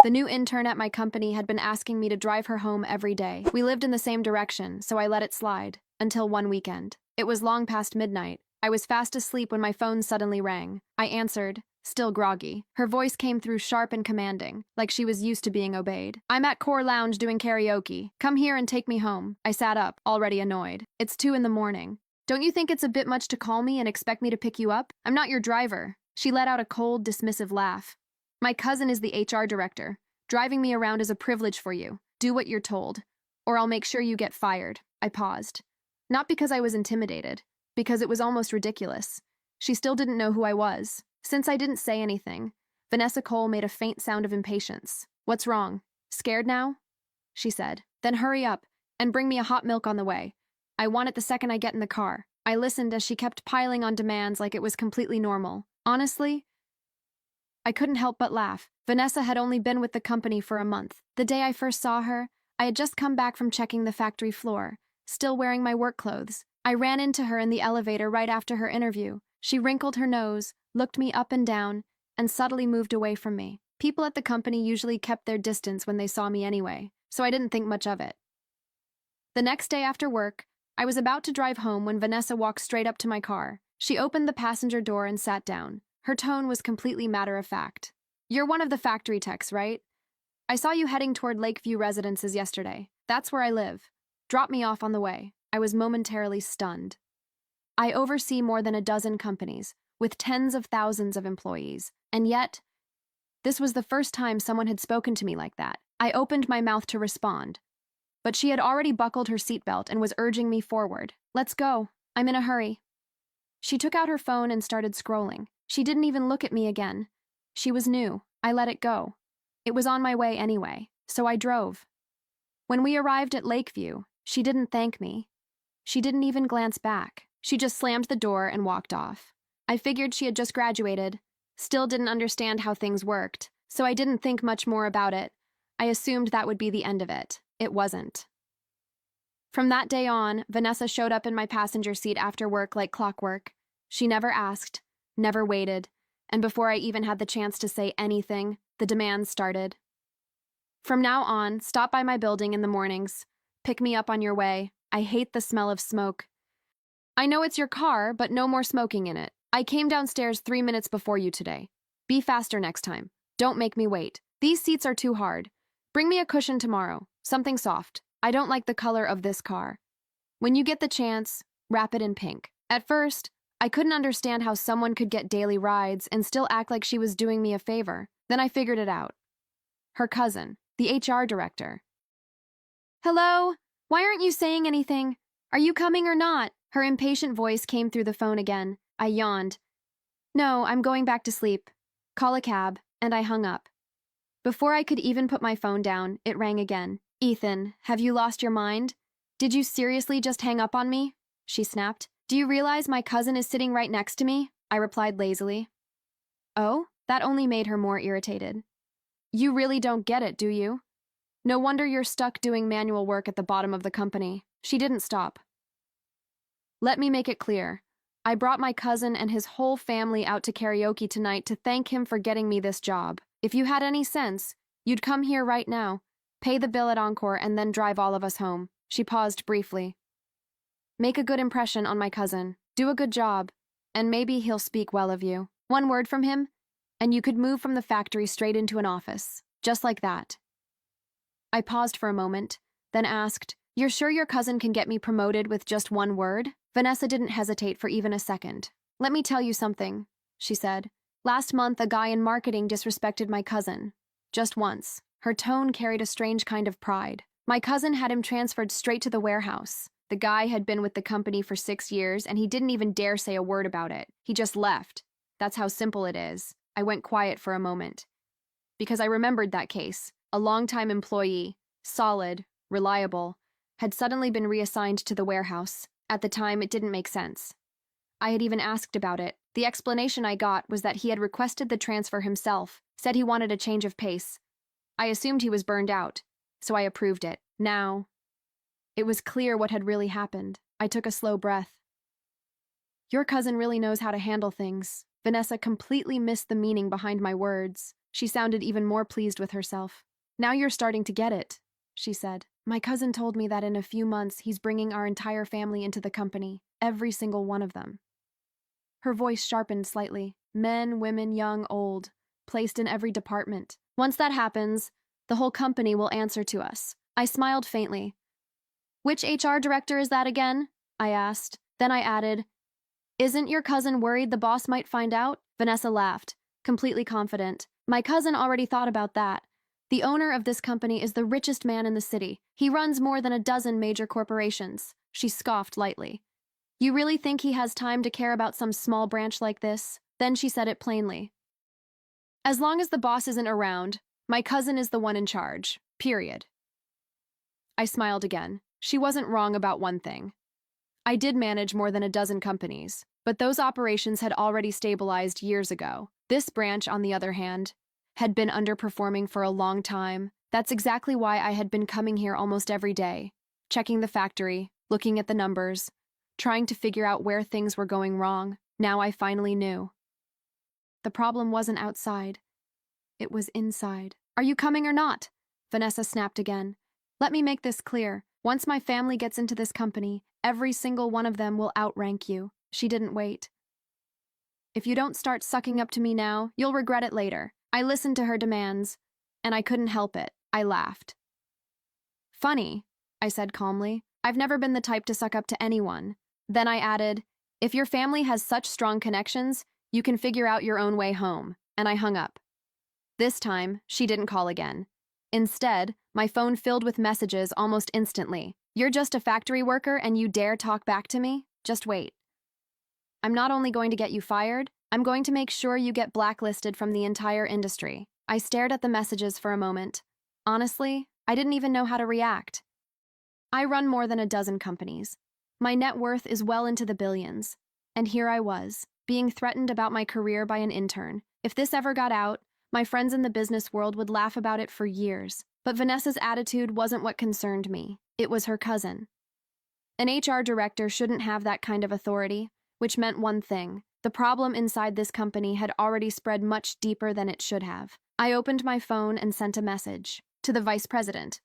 The new intern at my company had been asking me to drive her home every day. We lived in the same direction, so I let it slide. Until one weekend. It was long past midnight. I was fast asleep when my phone suddenly rang. I answered, still groggy. Her voice came through sharp and commanding, like she was used to being obeyed. "I'm at Core Lounge doing karaoke. Come here and take me home." I sat up, already annoyed. "It's 2 in the morning. Don't you think it's a bit much to call me and expect me to pick you up? I'm not your driver." She let out a cold, dismissive laugh. "My cousin is the HR director. Driving me around is a privilege for you. Do what you're told, or I'll make sure you get fired." I paused. Not because I was intimidated, because it was almost ridiculous. She still didn't know who I was. Since I didn't say anything, Vanessa Cole made a faint sound of impatience. "What's wrong? Scared now?" she said. "Then hurry up and bring me a hot milk on the way. I want it the second I get in the car." I listened as she kept piling on demands like it was completely normal. Honestly, I couldn't help but laugh. Vanessa had only been with the company for a month. The day I first saw her, I had just come back from checking the factory floor, still wearing my work clothes. I ran into her in the elevator right after her interview. She wrinkled her nose, looked me up and down, and subtly moved away from me. People at the company usually kept their distance when they saw me anyway, so I didn't think much of it. The next day after work, I was about to drive home when Vanessa walked straight up to my car. She opened the passenger door and sat down. Her tone was completely matter-of-fact. "You're one of the factory techs, right? I saw you heading toward Lakeview Residences yesterday. That's where I live. Drop me off on the way." I was momentarily stunned. I oversee more than a dozen companies, with tens of thousands of employees, and yet, this was the first time someone had spoken to me like that. I opened my mouth to respond, but she had already buckled her seatbelt and was urging me forward. "Let's go. I'm in a hurry." She took out her phone and started scrolling. She didn't even look at me again. She was new. I let it go. It was on my way anyway, so I drove. When we arrived at Lakeview, she didn't thank me. She didn't even glance back. She just slammed the door and walked off. I figured she had just graduated, still didn't understand how things worked, so I didn't think much more about it. I assumed that would be the end of it. It wasn't. From that day on, Vanessa showed up in my passenger seat after work like clockwork. She never asked, never waited, and before I even had the chance to say anything, the demands started. "From now on, stop by my building in the mornings. Pick me up on your way. I hate the smell of smoke. I know it's your car, but no more smoking in it. I came downstairs 3 minutes before you today. Be faster next time. Don't make me wait. These seats are too hard. Bring me a cushion tomorrow, something soft. I don't like the color of this car. When you get the chance, wrap it in pink." At first, I couldn't understand how someone could get daily rides and still act like she was doing me a favor. Then I figured it out. Her cousin, the HR director. "Hello? Why aren't you saying anything? Are you coming or not?" Her impatient voice came through the phone again. I yawned. "No, I'm going back to sleep. Call a cab," and I hung up. Before I could even put my phone down, it rang again. "Ethan, have you lost your mind? Did you seriously just hang up on me?" she snapped. "Do you realize my cousin is sitting right next to me?" I replied lazily. "Oh?" That only made her more irritated. "You really don't get it, do you? No wonder you're stuck doing manual work at the bottom of the company." She didn't stop. "Let me make it clear. I brought my cousin and his whole family out to karaoke tonight to thank him for getting me this job. If you had any sense, you'd come here right now, pay the bill at Encore, and then drive all of us home." She paused briefly. "Make a good impression on my cousin. Do a good job, and maybe he'll speak well of you. One word from him, and you could move from the factory straight into an office. Just like that." I paused for a moment, then asked, "You're sure your cousin can get me promoted with just one word?" Vanessa didn't hesitate for even a second. "Let me tell you something," she said. "Last month, a guy in marketing disrespected my cousin. Just once." Her tone carried a strange kind of pride. "My cousin had him transferred straight to the warehouse. The guy had been with the company for 6 years, and he didn't even dare say a word about it. He just left. That's how simple it is." I went quiet for a moment, because I remembered that case. A longtime employee, solid, reliable, had suddenly been reassigned to the warehouse. At the time, it didn't make sense. I had even asked about it. The explanation I got was that he had requested the transfer himself, said he wanted a change of pace. I assumed he was burned out, so I approved it. Now, it was clear what had really happened. I took a slow breath. "Your cousin really knows how to handle things. Vanessa completely missed the meaning behind my words. She sounded even more pleased with herself. Now you're starting to get it, she said. My cousin told me that in a few months he's bringing our entire family into the company, every single one of them. Her voice sharpened slightly. Men, women, young, old, placed in every department. Once that happens, the whole company will answer to us. I smiled faintly. Which HR director is that again? I asked. Then I added, isn't your cousin worried the boss might find out? Vanessa laughed, completely confident. My cousin already thought about that. The owner of this company is the richest man in the city. He runs more than a dozen major corporations. She scoffed lightly. You really think he has time to care about some small branch like this? Then she said it plainly. As long as the boss isn't around, my cousin is the one in charge. Period. I smiled again. She wasn't wrong about one thing. I did manage more than a dozen companies, but those operations had already stabilized years ago. This branch, on the other hand, had been underperforming for a long time. That's exactly why I had been coming here almost every day, checking the factory, looking at the numbers, trying to figure out where things were going wrong. Now I finally knew. The problem wasn't outside. It was inside. Are you coming or not? Vanessa snapped again. Let me make this clear. Once my family gets into this company, every single one of them will outrank you. She didn't wait. If you don't start sucking up to me now, you'll regret it later. I listened to her demands, and I couldn't help it. I laughed. Funny, I said calmly. I've never been the type to suck up to anyone. Then I added, if your family has such strong connections, you can figure out your own way home. And I hung up. This time, she didn't call again. Instead, my phone filled with messages almost instantly. You're just a factory worker and you dare talk back to me? Just wait. I'm not only going to get you fired, I'm going to make sure you get blacklisted from the entire industry. I stared at the messages for a moment. Honestly, I didn't even know how to react. I run more than a dozen companies. My net worth is well into the billions. And here I was, being threatened about my career by an intern. If this ever got out, my friends in the business world would laugh about it for years. But Vanessa's attitude wasn't what concerned me. It was her cousin. An HR director shouldn't have that kind of authority, which meant one thing. The problem inside this company had already spread much deeper than it should have. I opened my phone and sent a message to the vice president.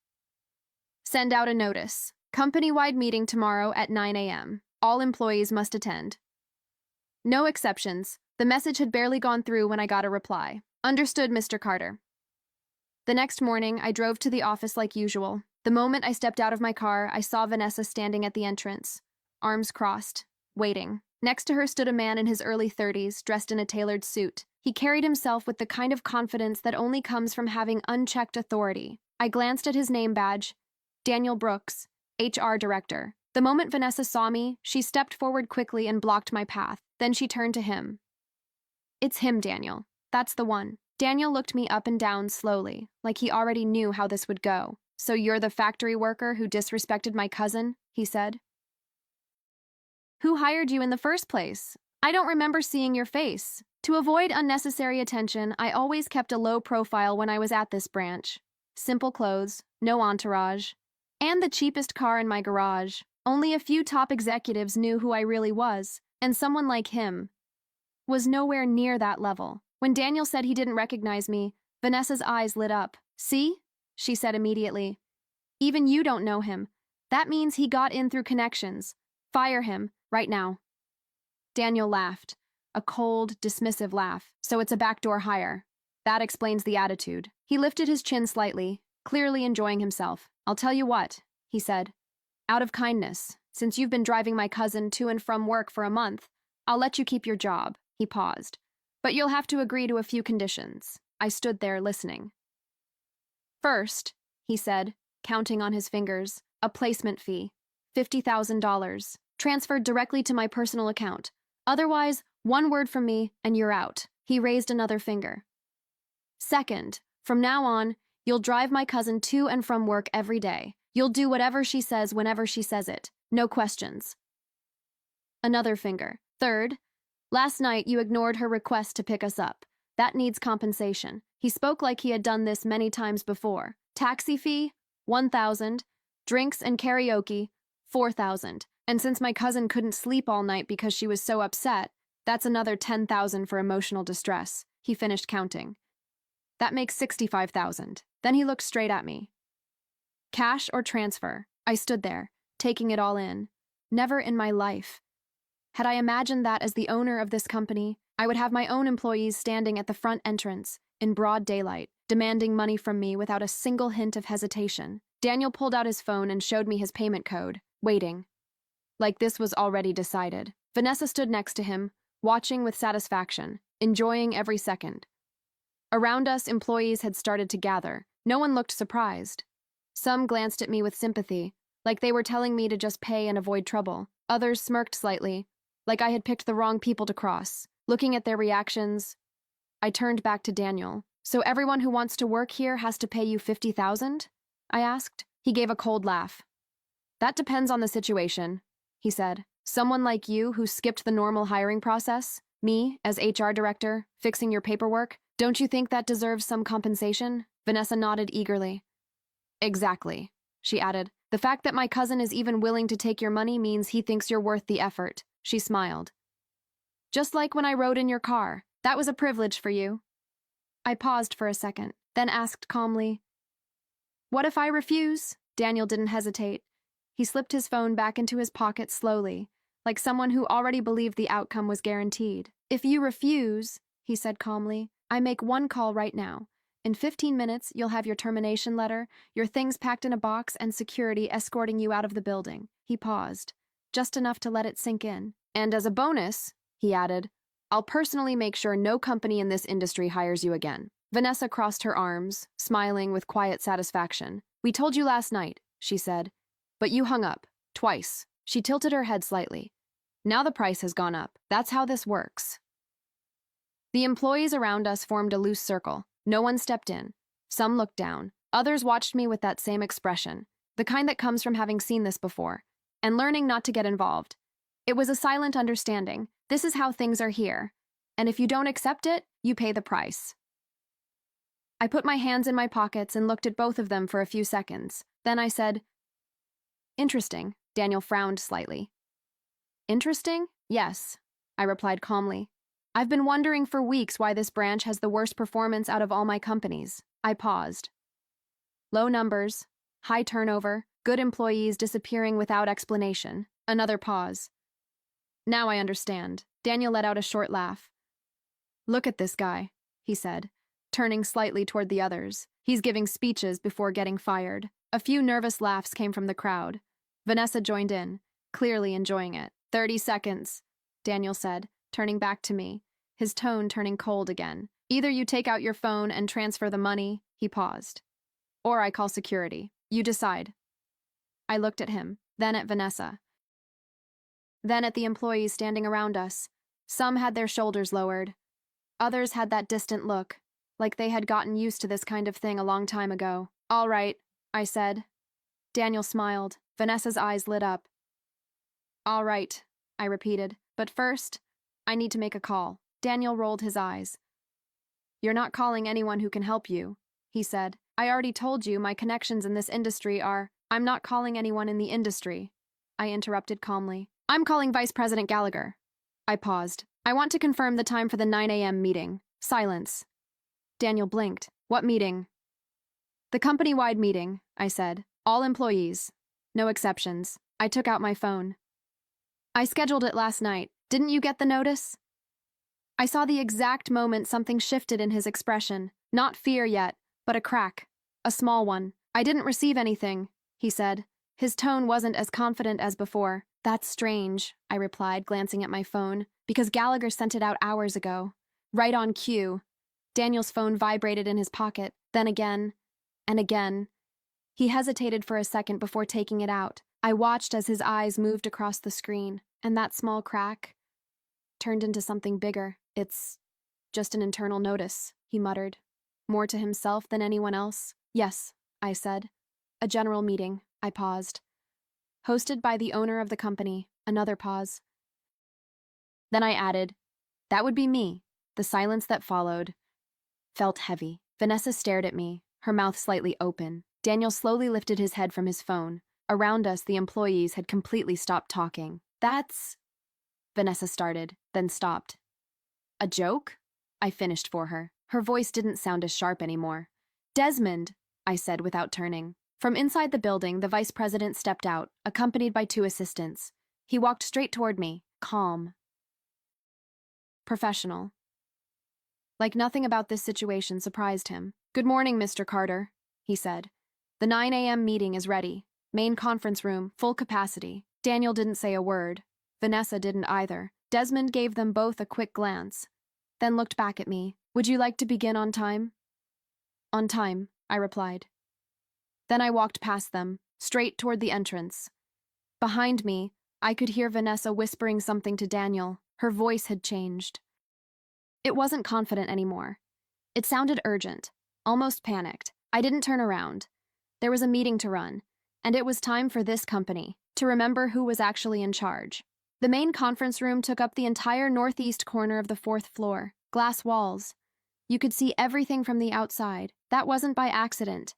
Send out a notice. Company-wide meeting tomorrow at 9 a.m. All employees must attend. No exceptions. The message had barely gone through when I got a reply. Understood, Mr. Carter. The next morning, I drove to the office like usual. The moment I stepped out of my car, I saw Vanessa standing at the entrance, arms crossed, waiting. Next to her stood a man in his early 30s, dressed in a tailored suit. He carried himself with the kind of confidence that only comes from having unchecked authority. I glanced at his name badge, Daniel Brooks, HR Director. The moment Vanessa saw me, she stepped forward quickly and blocked my path. Then she turned to him. It's him, Daniel. That's the one. Daniel looked me up and down slowly, like he already knew how this would go. So you're the factory worker who disrespected my cousin? He said. Who hired you in the first place? I don't remember seeing your face. To avoid unnecessary attention, I always kept a low profile when I was at this branch. Simple clothes, no entourage, and the cheapest car in my garage. Only a few top executives knew who I really was, and someone like him was nowhere near that level. When Daniel said he didn't recognize me, Vanessa's eyes lit up. See? She said immediately. Even you don't know him. That means he got in through connections. Fire him, right now. Daniel laughed, a cold, dismissive laugh. So it's a backdoor hire. That explains the attitude. He lifted his chin slightly, clearly enjoying himself. I'll tell you what, he said. Out of kindness, since you've been driving my cousin to and from work for a month, I'll let you keep your job. He paused. But you'll have to agree to a few conditions. I stood there listening. First, he said, counting on his fingers, a placement fee, $50,000, transferred directly to my personal account. Otherwise, one word from me and you're out. He raised another finger. Second, from now on, you'll drive my cousin to and from work every day. You'll do whatever she says whenever she says it. No questions. Another finger. Third, last night you ignored her request to pick us up. That needs compensation. He spoke like he had done this many times before. Taxi fee, $1,000. Drinks and karaoke, $4,000. And since my cousin couldn't sleep all night because she was so upset, That's another 10,000 for emotional distress. He finished counting. That makes 65,000. Then he looked straight at me. Cash or transfer? I stood there, taking it all in. Never in my life. Had I imagined that as the owner of this company, I would have my own employees standing at the front entrance, in broad daylight, demanding money from me without a single hint of hesitation. Daniel pulled out his phone and showed me his payment code, waiting. Like this was already decided. Vanessa stood next to him, watching with satisfaction, enjoying every second. Around us, employees had started to gather. No one looked surprised. Some glanced at me with sympathy, like they were telling me to just pay and avoid trouble. Others smirked slightly, like I had picked the wrong people to cross. Looking at their reactions, I turned back to Daniel. So everyone who wants to work here has to pay you 50,000? I asked. He gave a cold laugh. That depends on the situation, he said. Someone like you who skipped the normal hiring process, me as HR director, fixing your paperwork, don't you think that deserves some compensation? Vanessa nodded eagerly. Exactly, she added. The fact that my cousin is even willing to take your money means he thinks you're worth the effort. She smiled. Just like when I rode in your car. That was a privilege for you. I paused for a second, then asked calmly, what if I refuse? Daniel didn't hesitate. He slipped his phone back into his pocket slowly, like someone who already believed the outcome was guaranteed. If you refuse, he said calmly, I make one call right now. In 15 minutes, you'll have your termination letter, your things packed in a box, and security escorting you out of the building. He paused, just enough to let it sink in. And as a bonus, he added, I'll personally make sure no company in this industry hires you again. Vanessa crossed her arms, smiling with quiet satisfaction. We told you last night, she said, but you hung up, twice. She tilted her head slightly. Now the price has gone up. That's how this works. The employees around us formed a loose circle. No one stepped in. Some looked down. Others watched me with that same expression, the kind that comes from having seen this before, and learning not to get involved. It was a silent understanding. This is how things are here. And if you don't accept it, you pay the price. I put my hands in my pockets and looked at both of them for a few seconds. Then I said, Interesting. Daniel frowned slightly. Interesting? Yes, I replied calmly. I've been wondering for weeks why this branch has the worst performance out of all my companies. I paused. Low numbers, high turnover, good employees disappearing without explanation. Another pause. Now I understand. Daniel let out a short laugh. Look at this guy, he said, turning slightly toward the others. He's giving speeches before getting fired. A few nervous laughs came from the crowd. Vanessa joined in, clearly enjoying it. 30 seconds, Daniel said, turning back to me, his tone turning cold again. Either you take out your phone and transfer the money, he paused, or I call security. You decide. I looked at him, then at Vanessa, then at the employees standing around us. Some had their shoulders lowered. Others had that distant look, like they had gotten used to this kind of thing a long time ago. All right, I said. Daniel smiled. Vanessa's eyes lit up. All right, I repeated. But first, I need to make a call. Daniel rolled his eyes. You're not calling anyone who can help you, he said. I already told you my connections in this industry are. I'm not calling anyone in the industry, I interrupted calmly. I'm calling Vice President Gallagher. I paused. I want to confirm the time for the 9 a.m. meeting. Silence. Daniel blinked. What meeting? The company-wide meeting, I said. All employees. No exceptions. I took out my phone. I scheduled it last night. Didn't you get the notice? I saw the exact moment something shifted in his expression. Not fear yet, but a crack. A small one. I didn't receive anything, he said. His tone wasn't as confident as before. That's strange, I replied, glancing at my phone, because Gallagher sent it out hours ago. Right on cue. Daniel's phone vibrated in his pocket, then again, and again. He hesitated for a second before taking it out. I watched as his eyes moved across the screen, and that small crack turned into something bigger. It's just an internal notice, he muttered. More to himself than anyone else? Yes, I said. A general meeting. I paused. Hosted by the owner of the company. Another pause. Then I added, that would be me. The silence that followed felt heavy. Vanessa stared at me, her mouth slightly open. Daniel slowly lifted his head from his phone. Around us, the employees had completely stopped talking. That's... Vanessa started. then stopped. A joke? I finished for her. Her voice didn't sound as sharp anymore. Desmond, I said without turning. From inside the building, the vice president stepped out, accompanied by 2 assistants. He walked straight toward me, calm, professional. Like nothing about this situation surprised him. "Good morning, Mr. Carter," he said. "The 9 a.m. meeting is ready. Main conference room, full capacity." Daniel didn't say a word. Vanessa didn't either. Desmond gave them both a quick glance, then looked back at me. "Would you like to begin on time?" "On time," I replied. Then I walked past them, straight toward the entrance. Behind me, I could hear Vanessa whispering something to Daniel. Her voice had changed. It wasn't confident anymore. It sounded urgent, almost panicked. I didn't turn around. There was a meeting to run, and it was time for this company to remember who was actually in charge. The main conference room took up the entire northeast corner of the 4th floor. Glass walls. You could see everything from the outside. That wasn't by accident.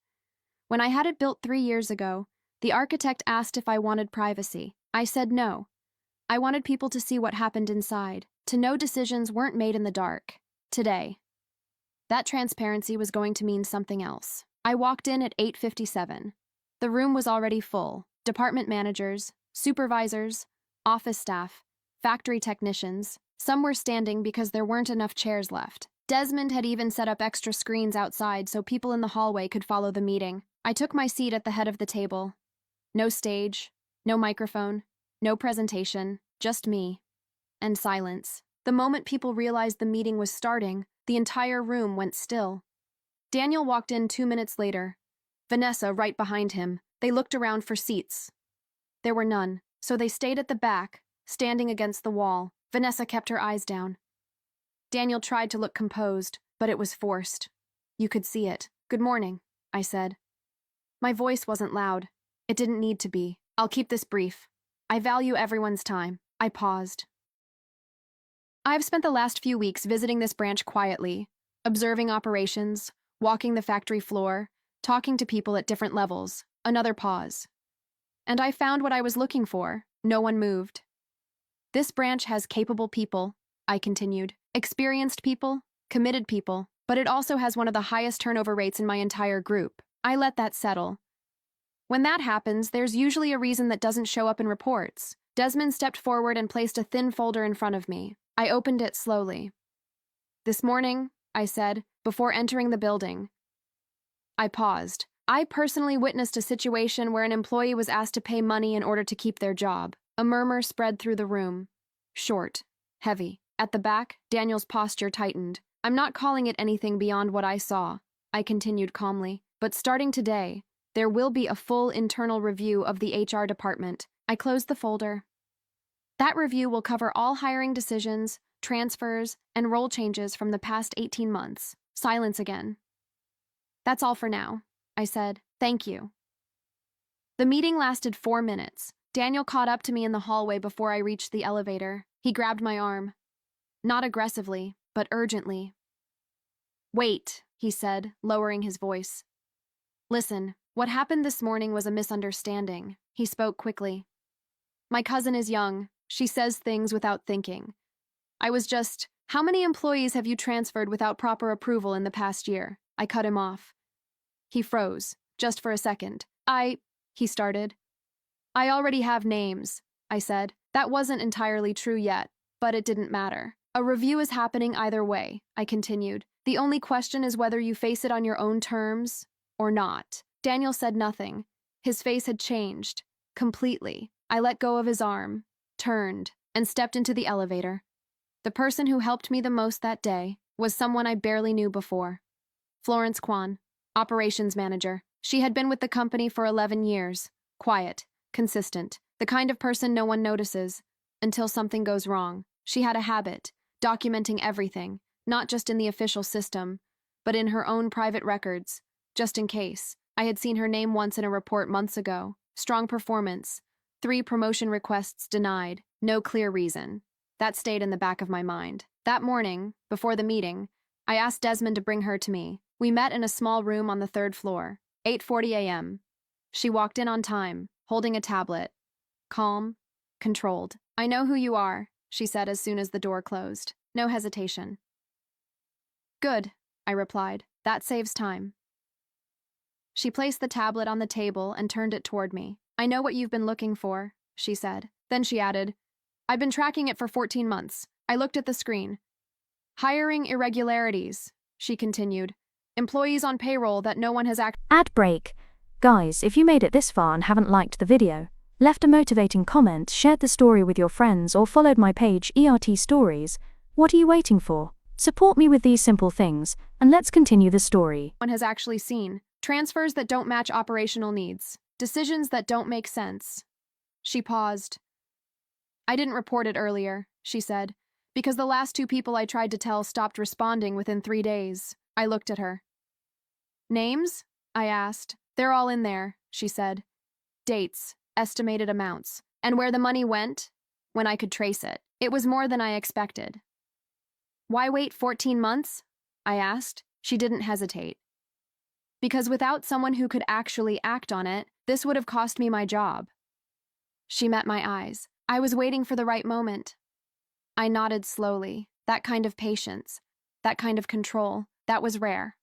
When I had it built 3 years ago, the architect asked if I wanted privacy. I said no. I wanted people to see what happened inside, to know decisions weren't made in the dark. Today, that transparency was going to mean something else. I walked in at 8:57. The room was already full. Department managers, supervisors, office staff, factory technicians. Some were standing because there weren't enough chairs left. Desmond had even set up extra screens outside so people in the hallway could follow the meeting. I took my seat at the head of the table. No stage, no microphone, no presentation, just me. And silence. The moment people realized the meeting was starting, the entire room went still. Daniel walked in 2 minutes later. Vanessa right behind him. They looked around for seats. There were none, so they stayed at the back, standing against the wall. Vanessa kept her eyes down. Daniel tried to look composed, but it was forced. You could see it. "Good morning," I said. My voice wasn't loud. It didn't need to be. "I'll keep this brief. I value everyone's time." I paused. "I've spent the last few weeks visiting this branch quietly, observing operations, walking the factory floor, talking to people at different levels." Another pause. "And I found what I was looking for." No one moved. "This branch has capable people," I continued. "Experienced people, committed people, but it also has one of the highest turnover rates in my entire group." I let that settle. When that happens, there's usually a reason that doesn't show up in reports. Desmond stepped forward and placed a thin folder in front of me. I opened it slowly. "This morning," I said, before entering the building. I paused. "I personally witnessed a situation where an employee was asked to pay money in order to keep their job." A murmur spread through the room. Short, heavy. At the back, Daniel's posture tightened. "I'm not calling it anything beyond what I saw," I continued calmly. "But starting today, there will be a full internal review of the HR department." I closed the folder. "That review will cover all hiring decisions, transfers, and role changes from the past 18 months. Silence again. "That's all for now," I said. "Thank you." The meeting lasted 4 minutes. Daniel caught up to me in the hallway before I reached the elevator. He grabbed my arm. Not aggressively, but urgently. "Wait," he said, lowering his voice. "Listen, what happened this morning was a misunderstanding." He spoke quickly. "My cousin is young. She says things without thinking. I was just, how many employees have you transferred without proper approval in the past year?" I cut him off. He froze, just for a second. He started. "I already have names," I said. That wasn't entirely true yet, but it didn't matter. "A review is happening either way," I continued. "The only question is whether you face it on your own terms or not." Daniel said nothing. His face had changed, completely. I let go of his arm, turned, and stepped into the elevator. The person who helped me the most that day was someone I barely knew before. Florence Kwan, operations manager. She had been with the company for 11 years. Quiet, consistent, the kind of person no one notices until something goes wrong. She had a habit, documenting everything, not just in the official system, but in her own private records, just in case. I had seen her name once in a report months ago. Strong performance. 3 promotion requests denied. No clear reason. That stayed in the back of my mind. That morning, before the meeting, I asked Desmond to bring her to me. We met in a small room on the 3rd floor. 8:40 a.m. She walked in on time, holding a tablet. Calm, controlled. "I know who you are," she said as soon as the door closed. No hesitation. Good, I replied. That saves time. She placed the tablet on the table and turned it toward me. I know what you've been looking for, she said. Then she added, I've been tracking it for 14 months. I looked at the screen. Hiring irregularities, she continued. Employees on payroll that no one has Ad break. Guys, if you made it this far and haven't liked the video, left a motivating comment, shared the story with your friends, or followed my page ERT Stories, what are you waiting for? Support me with these simple things, and let's continue the story. One has actually seen. Transfers that don't match operational needs. Decisions that don't make sense. She paused. I didn't report it earlier, she said, because the last 2 people I tried to tell stopped responding within 3 days. I looked at her. Names? I asked. They're all in there, she said. Dates, estimated amounts, and where the money went, when I could trace it. It was more than I expected. Why wait 14 months? I asked. She didn't hesitate. Because without someone who could actually act on it, this would have cost me my job. She met my eyes. I was waiting for the right moment. I nodded slowly. That kind of patience, that kind of control, that was rare.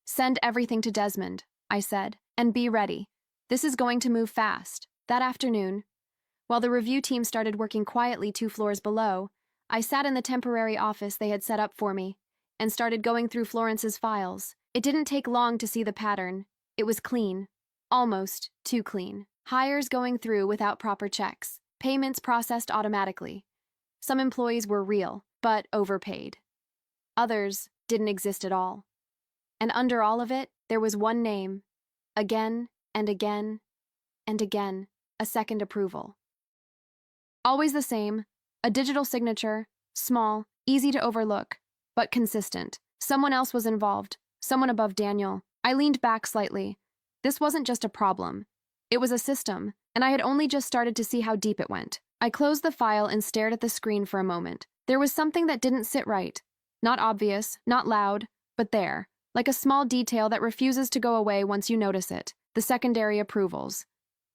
Send everything to Desmond, I said, and be ready. This is going to move fast. That afternoon, while the review team started working quietly 2 floors below, I sat in the temporary office they had set up for me and started going through Florence's files. It didn't take long to see the pattern. It was clean. Almost too clean. Hires going through without proper checks. Payments processed automatically. Some employees were real, but overpaid. Others didn't exist at all. And under all of it, there was one name. Again and again and again, a second approval. Always the same, a digital signature, small, easy to overlook, but consistent. Someone else was involved, someone above Daniel. I leaned back slightly. This wasn't just a problem. It was a system, and I had only just started to see how deep it went. I closed the file and stared at the screen for a moment. There was something that didn't sit right. Not obvious, not loud, but there, like a small detail that refuses to go away once you notice it. The secondary approvals.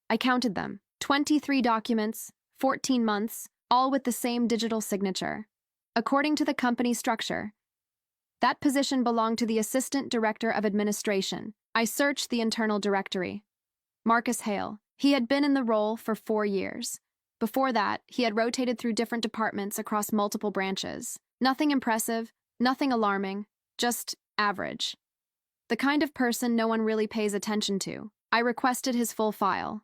I counted them. 23 documents, 14 months, all with the same digital signature. According to the company structure, that position belonged to the Assistant Director of Administration. I searched the internal directory. Marcus Hale. He had been in the role for 4 years. Before that, he had rotated through different departments across multiple branches. Nothing impressive, nothing alarming, just average. The kind of person no one really pays attention to. I requested his full file.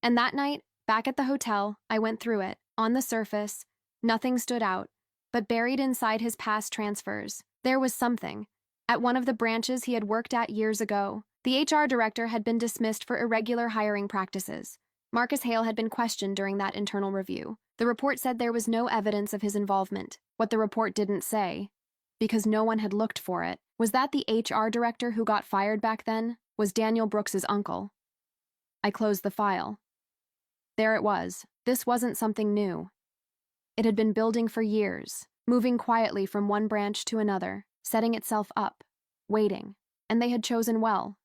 And that night, back at the hotel, I went through it. On the surface, nothing stood out, but buried inside his past transfers, there was something. At one of the branches he had worked at years ago, the HR director had been dismissed for irregular hiring practices. Marcus Hale had been questioned during that internal review. The report said there was no evidence of his involvement. What the report didn't say, because no one had looked for it, was that the HR director who got fired back then was Daniel Brooks's uncle. I closed the file. There it was. This wasn't something new. It had been building for years, moving quietly from one branch to another, setting itself up, waiting, and they had chosen well.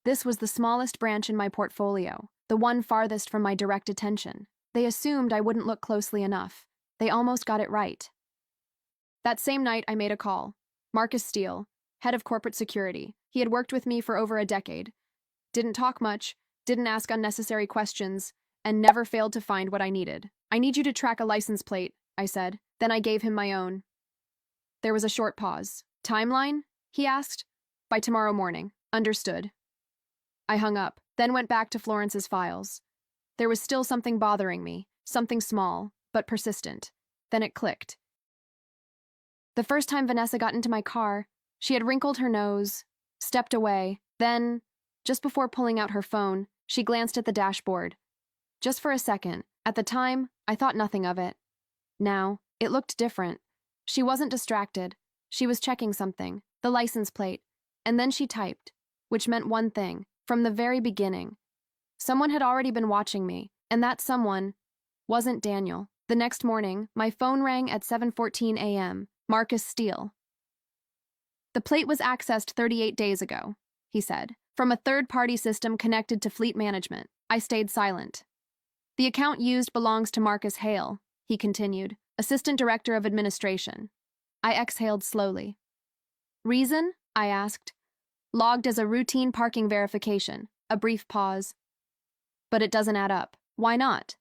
This was the smallest branch in my portfolio, the one farthest from my direct attention. They assumed I wouldn't look closely enough. They almost got it right. That same night, I made a call. Marcus Steele, head of corporate security. He had worked with me for over a decade. Didn't talk much, didn't ask unnecessary questions, and never failed to find what I needed. I need you to track a license plate, I said. Then I gave him my own. There was a short pause. Timeline? He asked. By tomorrow morning. Understood. I hung up, then went back to Florence's files. There was still something bothering me, something small, but persistent. Then it clicked. The first time Vanessa got into my car, she had wrinkled her nose, stepped away, then, just before pulling out her phone, she glanced at the dashboard. Just for a second. At the time, I thought nothing of it. Now, it looked different. She wasn't distracted. She was checking something, the license plate, and then she typed, which meant one thing, from the very beginning. Someone had already been watching me, and that someone wasn't Daniel. The next morning, my phone rang at 7:14 a.m. Marcus Steele. The plate was accessed 38 days ago, he said, from a third-party system connected to fleet management. I stayed silent. The account used belongs to Marcus Hale, he continued. Assistant Director of Administration. I exhaled slowly. Reason? I asked. Logged as a routine parking verification. A brief pause. But it doesn't add up. Why not?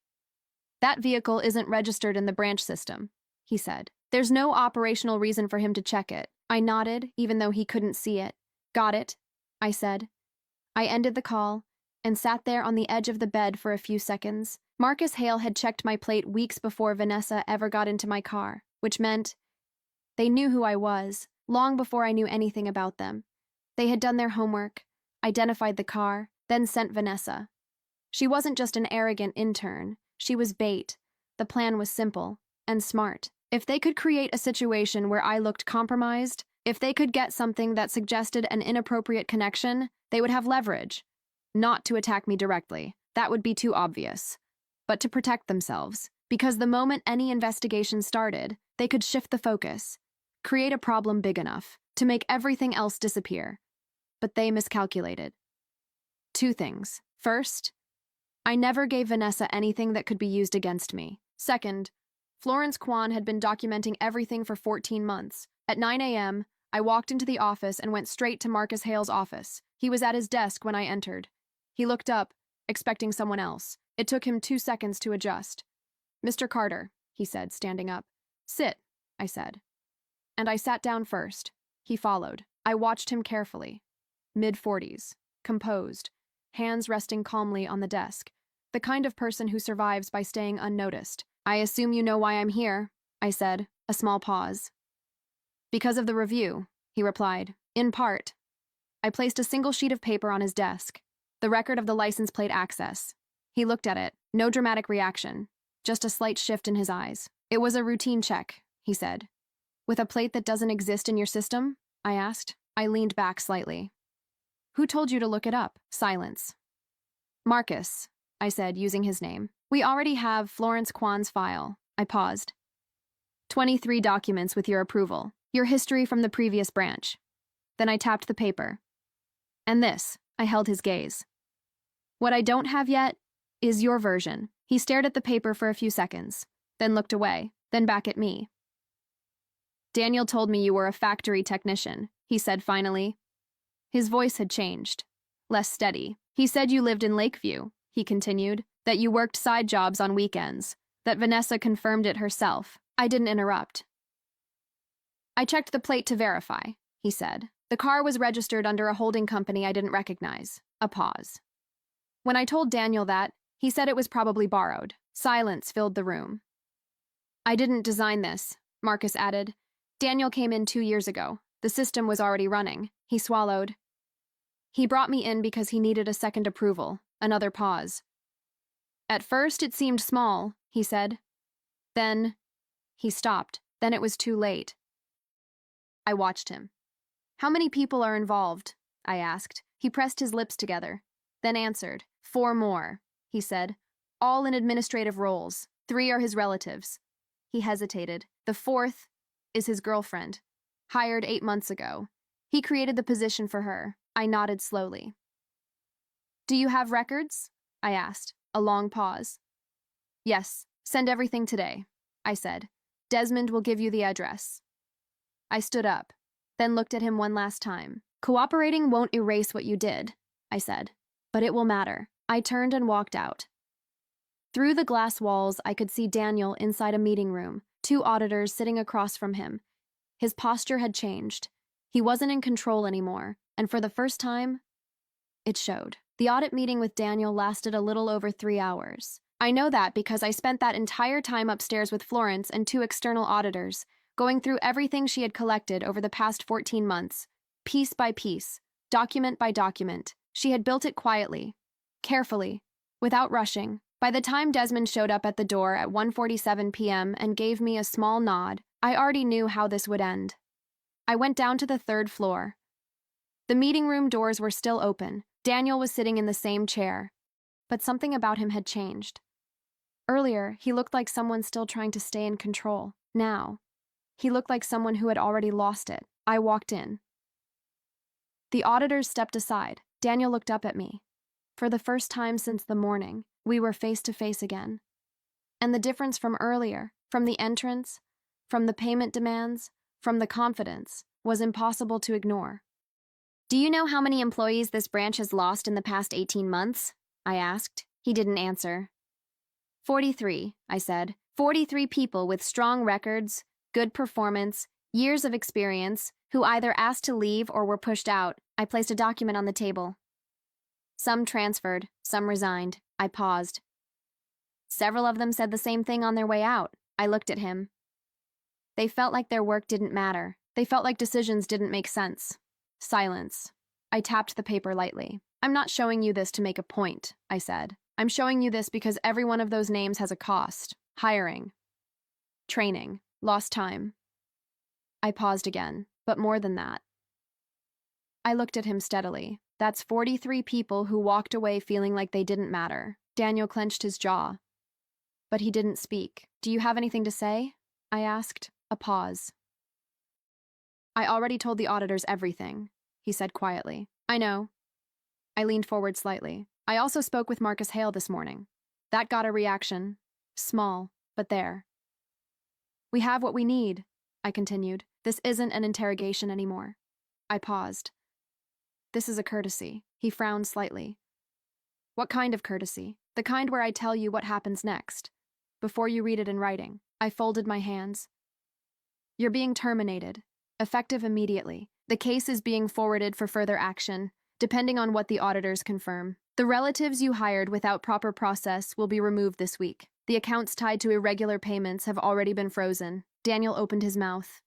That vehicle isn't registered in the branch system, he said. There's no operational reason for him to check it. I nodded, even though he couldn't see it. Got it, I said. I ended the call and sat there on the edge of the bed for a few seconds. Marcus Hale had checked my plate weeks before Vanessa ever got into my car, which meant they knew who I was, long before I knew anything about them. They had done their homework, identified the car, then sent Vanessa. She wasn't just an arrogant intern. She was bait. The plan was simple and smart. If they could create a situation where I looked compromised, if they could get something that suggested an inappropriate connection, they would have leverage. Not to attack me directly. That would be too obvious. But to protect themselves. Because the moment any investigation started, they could shift the focus, create a problem big enough to make everything else disappear. But they miscalculated. Two things. First, I never gave Vanessa anything that could be used against me. Second, Florence Kwan had been documenting everything for 14 months. At 9 a.m., I walked into the office and went straight to Marcus Hale's office. He was at his desk when I entered. He looked up, expecting someone else. It took him 2 seconds to adjust. Mr. Carter, he said, standing up. Sit, I said. And I sat down first. He followed. I watched him carefully. Mid-40s, composed, hands resting calmly on the desk. The kind of person who survives by staying unnoticed. I assume you know why I'm here, I said, a small pause. Because of the review, he replied. In part. I placed a single sheet of paper on his desk, the record of the license plate access. He looked at it, no dramatic reaction, just a slight shift in his eyes. It was a routine check, he said. With a plate that doesn't exist in your system? I asked. I leaned back slightly. Who told you to look it up? Silence. Marcus, I said, using his name. We already have Florence Kwan's file. I paused. 23 documents with your approval. Your history from the previous branch. Then I tapped the paper. And this, I held his gaze. What I don't have yet is your version. He stared at the paper for a few seconds, then looked away, then back at me. Daniel told me you were a factory technician, he said finally. His voice had changed, less steady. He said you lived in Lakeview, he continued, that you worked side jobs on weekends, that Vanessa confirmed it herself. I didn't interrupt. I checked the plate to verify, he said. The car was registered under a holding company I didn't recognize. A pause. When I told Daniel that, he said it was probably borrowed. Silence filled the room. I didn't design this, Marcus added. Daniel came in 2 years ago. The system was already running. He swallowed. He brought me in because he needed a second approval. Another pause. At first it seemed small, he said. Then, he stopped. Then it was too late. I watched him. How many people are involved? I asked. He pressed his lips together, then answered. 4 more, he said. All in administrative roles. 3 are his relatives. He hesitated. The 4th is his girlfriend, hired 8 months ago. He created the position for her. I nodded slowly. Do you have records? I asked. A long pause. Yes, send everything today, I said. Desmond will give you the address. I stood up, then looked at him one last time. Cooperating won't erase what you did, I said, but it will matter. I turned and walked out. Through the glass walls, I could see Daniel inside a meeting room, 2 auditors sitting across from him. His posture had changed. He wasn't in control anymore, and for the first time, it showed. The audit meeting with Daniel lasted a little over 3 hours. I know that because I spent that entire time upstairs with Florence and 2 external auditors, going through everything she had collected over the past 14 months, piece by piece, document by document. She had built it quietly, carefully, without rushing. By the time Desmond showed up at the door at 1:47 p.m. and gave me a small nod, I already knew how this would end. I went down to the 3rd floor. The meeting room doors were still open. Daniel was sitting in the same chair, but something about him had changed. Earlier, he looked like someone still trying to stay in control. Now, he looked like someone who had already lost it. I walked in. The auditors stepped aside. Daniel looked up at me. For the first time since the morning, we were face to face again. And the difference from earlier, From the entrance, from the payment demands, from the confidence, was impossible to ignore. "Do you know how many employees this branch has lost in the past 18 months?" I asked. He didn't answer. 43, I said. 43 people with strong records, good performance, years of experience, who either asked to leave or were pushed out. I placed a document on the table. Some transferred, some resigned. I paused. Several of them said the same thing on their way out. I looked at him. They felt like their work didn't matter. They felt like decisions didn't make sense. Silence. I tapped the paper lightly. "I'm not showing you this to make a point," I said. "I'm showing you this because every one of those names has a cost. Hiring. Training. Lost time." I paused again, but more than that. I looked at him steadily. That's 43 people who walked away feeling like they didn't matter. Daniel clenched his jaw. But he didn't speak. "Do you have anything to say?" I asked. A pause. "I already told the auditors everything," he said quietly. "I know." I leaned forward slightly. "I also spoke with Marcus Hale this morning. That got a reaction. Small, but there." "We have what we need," I continued. "This isn't an interrogation anymore." I paused. "This is a courtesy." He frowned slightly. "What kind of courtesy?" "The kind where I tell you what happens next, before you read it in writing." I folded my hands. "You're being terminated, effective immediately. The case is being forwarded for further action, depending on what the auditors confirm. The relatives you hired without proper process will be removed this week. The accounts tied to irregular payments have already been frozen." Daniel opened his mouth.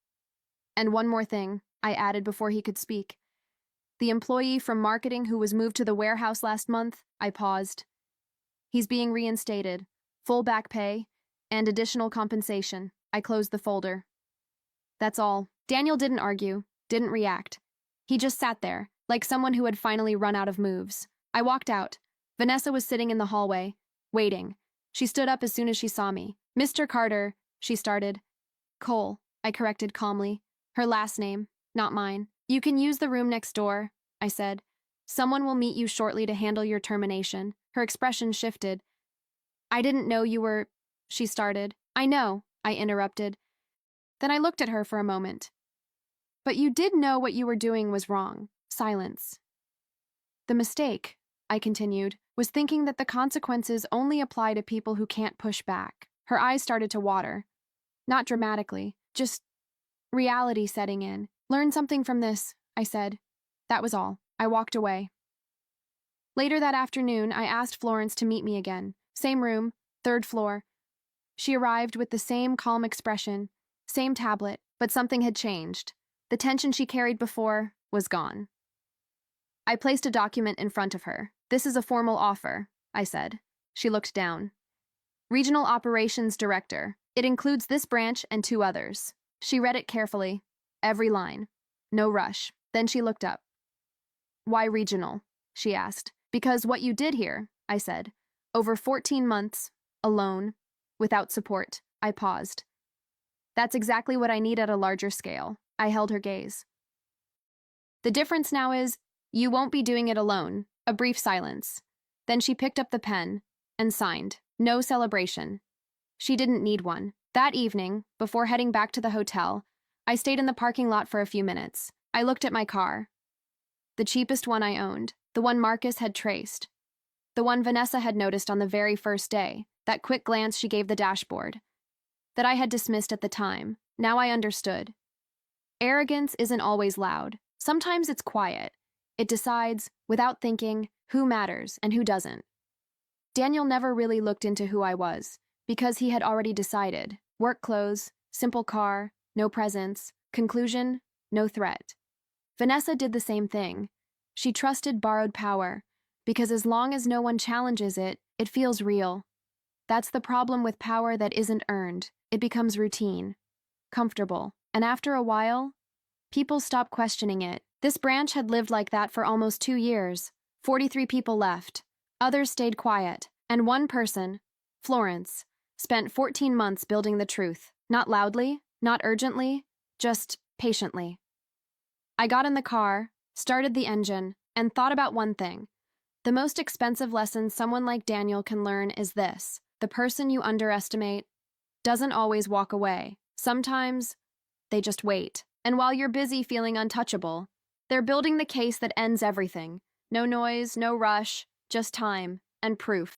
"And one more thing," I added before he could speak. "The employee from marketing who was moved to the warehouse last month," I paused. "He's being reinstated, full back pay, and additional compensation." I closed the folder. That's all. Daniel didn't argue, didn't react. He just sat there, like someone who had finally run out of moves. I walked out. Vanessa was sitting in the hallway, waiting. She stood up as soon as she saw me. "Mr. Carter," she started. "Cole," I corrected calmly. Her last name, not mine. "You can use the room next door," I said. "Someone will meet you shortly to handle your termination." Her expression shifted. "I didn't know you were," she started. "I know," I interrupted. Then I looked at her for a moment. "But you did know what you were doing was wrong." Silence. "The mistake," I continued, "was thinking that the consequences only apply to people who can't push back." Her eyes started to water. Not dramatically, just reality setting in. "Learn something from this," I said. That was all. I walked away. Later that afternoon, I asked Florence to meet me again. Same room, 3rd floor. She arrived with the same calm expression, same tablet, but something had changed. The tension she carried before was gone. I placed a document in front of her. "This is a formal offer," I said. She looked down. "Regional Operations Director. It includes this branch and 2 others." She read it carefully, every line. No rush. Then she looked up. "Why regional?" she asked. "Because what you did here," I said. "Over 14 months, alone, without support." I paused. "That's exactly what I need at a larger scale." I held her gaze. "The difference now is, you won't be doing it alone." A brief silence. Then she picked up the pen and signed. No celebration. She didn't need one. That evening, before heading back to the hotel, I stayed in the parking lot for a few minutes. I looked at my car. The cheapest one I owned, the one Marcus had traced, the one Vanessa had noticed on the very first day, that quick glance she gave the dashboard, that I had dismissed at the time. Now I understood. Arrogance isn't always loud. Sometimes it's quiet. It decides, without thinking, who matters and who doesn't. Daniel never really looked into who I was, because he had already decided. Work clothes, simple car, no presence. Conclusion, no threat. Vanessa did the same thing. She trusted borrowed power, because as long as no one challenges it, it feels real. That's the problem with power that isn't earned. It becomes routine, comfortable, and after a while, people stop questioning it. This branch had lived like that for almost 2 years. 43 people left. Others stayed quiet, and one person, Florence, spent 14 months building the truth. Not loudly, not urgently, just patiently. I got in the car, started the engine, and thought about one thing. The most expensive lesson someone like Daniel can learn is this: the person you underestimate doesn't always walk away. Sometimes they just wait. And while you're busy feeling untouchable, they're building the case that ends everything. No noise, no rush, just time and proof.